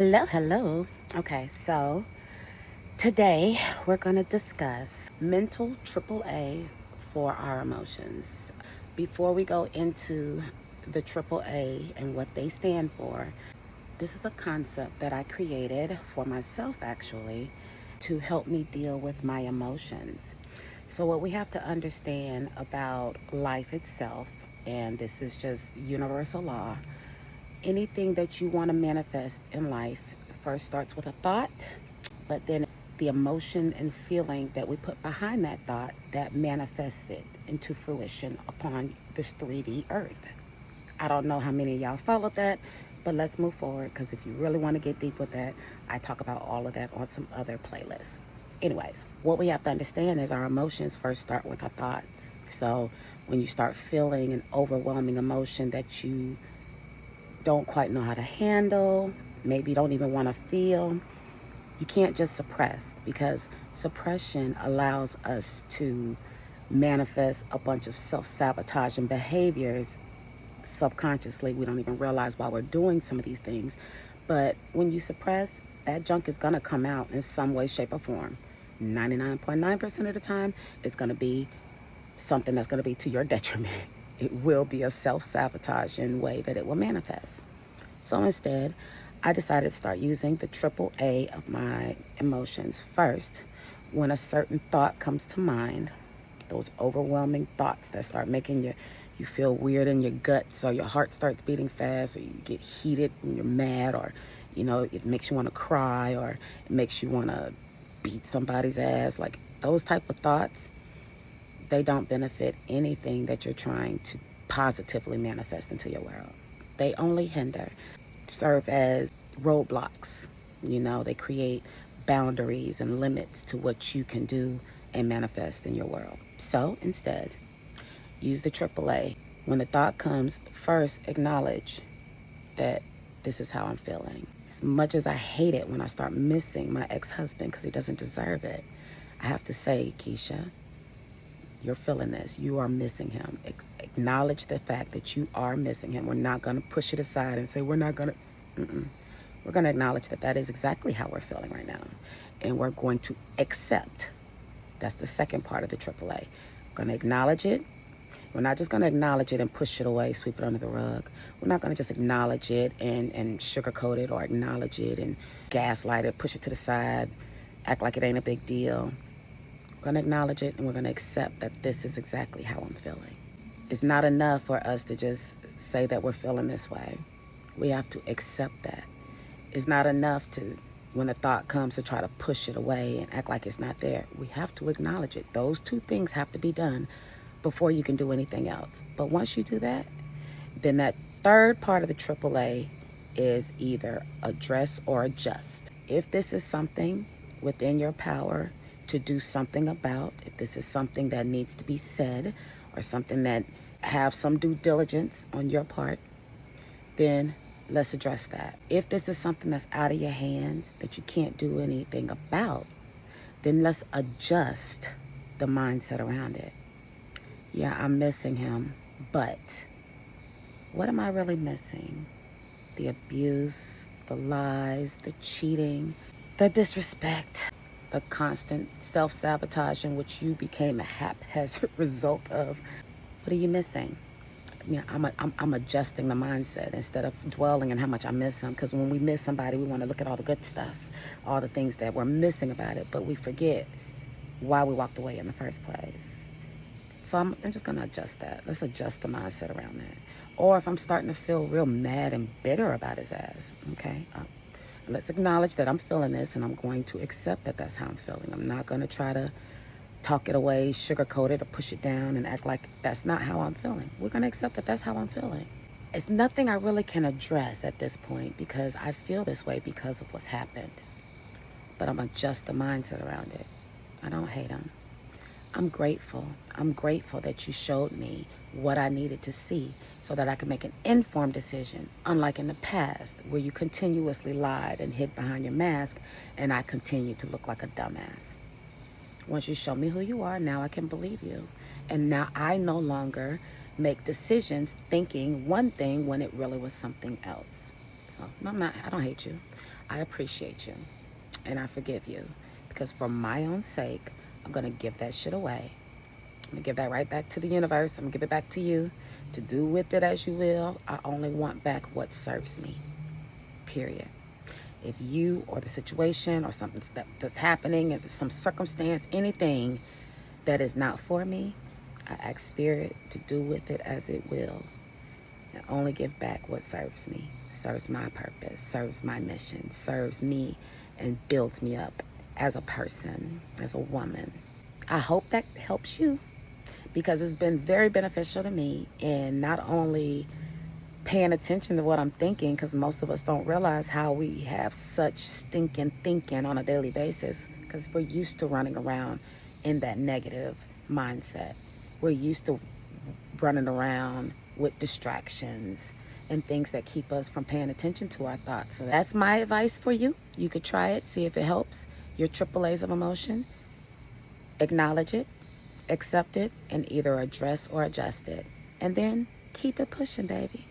Hello. Okay, so today we're going to discuss mental AAA for our emotions. Before we go into the AAA and what they stand for, this is a concept that I created for myself actually to help me deal with my emotions. So, what we have to understand about life itself, and this is just universal law, anything that you want to manifest in life first starts with a thought, but then the emotion and feeling that we put behind that thought that manifests it into fruition upon this 3D earth. I don't know how many of y'all followed that, but let's move forward because if you really want to get deep with that, I talk about all of that on some other playlists. Anyways, what we have to understand is our emotions first start with our thoughts. So when you start feeling an overwhelming emotion that you don't quite know how to handle, maybe don't even want to feel, you can't just suppress, because suppression allows us to manifest a bunch of self-sabotaging behaviors subconsciously. We don't even realize why we're doing some of these things. But when you suppress, that junk is going to come out in some way, shape, or form. 99.9% of the time, it's going to be something that's going to be to your detriment. It will be a self-sabotaging way that it will manifest. So instead, I decided to start using the AAA of my emotions first. When a certain thought comes to mind, those overwhelming thoughts that start making you feel weird in your guts, or your heart starts beating fast, or you get heated and you're mad, or it makes you want to cry, or it makes you want to beat somebody's ass, like those type of thoughts, they don't benefit anything that you're trying to positively manifest into your world. They only hinder, serve as roadblocks. They create boundaries and limits to what you can do and manifest in your world. So instead, use the AAA. When the thought comes, first acknowledge that this is how I'm feeling. As much as I hate it when I start missing my ex-husband because he doesn't deserve it, I have to say, Keisha, you're feeling this. You are missing him. Acknowledge the fact that you are missing him. We're not going to push it aside and say we're not going to. We're going to acknowledge that that is exactly how we're feeling right now. And we're going to accept. That's the second part of the AAA. We're going to acknowledge it. We're not just going to acknowledge it and push it away, sweep it under the rug. We're not going to just acknowledge it and sugarcoat it, or acknowledge it and gaslight it, push it to the side, act like it ain't a big deal. We're going to acknowledge it, and we're going to accept that this is exactly how I'm feeling. It's not enough for us to just say that we're feeling this way. We have to accept that. It's not enough to, when a thought comes, to try to push it away and act like it's not there. We have to acknowledge it. Those two things have to be done before you can do anything else. But once you do that, then that third part of the AAA is either address or adjust. If this is something within your power to do something about, if this is something that needs to be said, or something that have some due diligence on your part, then let's address that. If this is something that's out of your hands that you can't do anything about, then let's adjust the mindset around it. Yeah, I'm missing him, but what am I really missing? The abuse, the lies, the cheating, the disrespect, the constant self-sabotage in which you became a haphazard result of. What are you missing? I'm adjusting the mindset instead of dwelling on how much I miss him. Because when we miss somebody, we want to look at all the good stuff, all the things that we're missing about it, but we forget why we walked away in the first place. So I'm just going to adjust that. Let's adjust the mindset around that. Or if I'm starting to feel real mad and bitter about his ass, okay, let's acknowledge that I'm feeling this, and I'm going to accept that that's how I'm feeling. I'm not going to try to talk it away, sugarcoat it, or push it down and act like that's not how I'm feeling. We're going to accept that that's how I'm feeling. It's nothing I really can address at this point because I feel this way because of what's happened. But I'm going to adjust the mindset around it. I don't hate him. I'm grateful. I'm grateful that you showed me what I needed to see so that I could make an informed decision, unlike in the past where you continuously lied and hid behind your mask and I continued to look like a dumbass. Once you show me who you are, now I can believe you. And now I no longer make decisions thinking one thing when it really was something else. So I don't hate you. I appreciate you and I forgive you, because for my own sake, I'm going to give that shit away. I'm going to give that right back to the universe. I'm going to give it back to you to do with it as you will. I only want back what serves me, period. If you or the situation or something that's happening, if some circumstance, anything that is not for me, I ask Spirit to do with it as it will, and only give back what serves me, serves my purpose, serves my mission, serves me and builds me up as a person, as a woman. I hope that helps you, because it's been very beneficial to me in not only paying attention to what I'm thinking, because most of us don't realize how we have such stinking thinking on a daily basis, because we're used to running around in that negative mindset. We're used to running around with distractions and things that keep us from paying attention to our thoughts. So that's my advice for you. You could try it, see if it helps. Your AAAs of emotion, acknowledge it, accept it, and either address or adjust it. And then keep it pushing, baby.